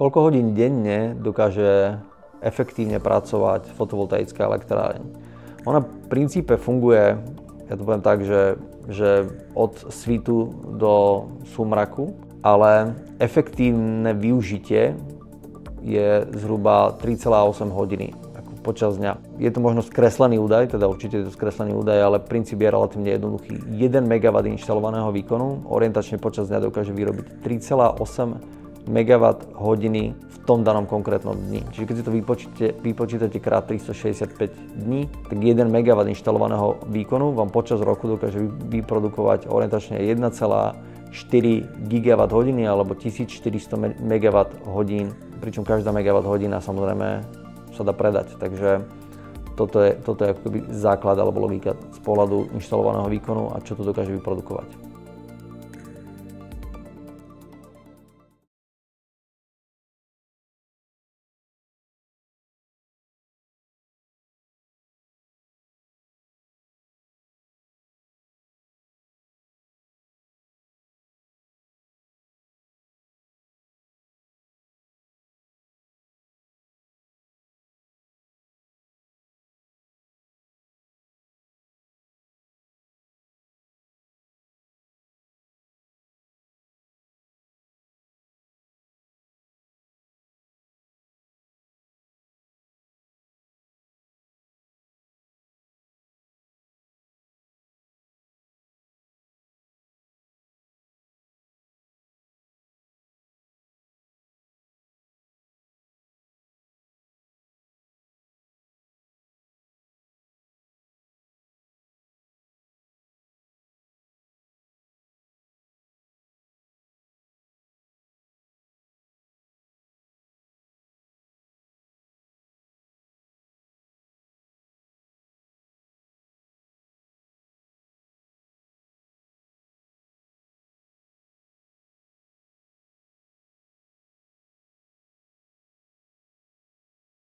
Koľko hodín denne dokáže efektívne pracovať fotovoltaická elektráreň? Ona v princípe funguje, ja to poviem tak, že od svitu do súmraku, ale efektívne využitie je zhruba 3,8 hodiny počas dňa. Je to možno skreslený údaj, teda určite je to skreslený údaj, ale princíp je relatívne jednoduchý. 1 MW inštalovaného výkonu orientačne počas dňa dokáže vyrobiť 3,8 MWh v tom danom konkrétnom dni. Čiže keď si to vypočítate krát 365 dní, tak 1 MW inštalovaného výkonu vám počas roku dokáže vyprodukovať orientačne 1,4 GWh alebo 1400 MWh, pričom každá MWh samozrejme sa dá predať. Takže toto je ako keby základ alebo logika z pohľadu inštalovaného výkonu a čo to dokáže vyprodukovať.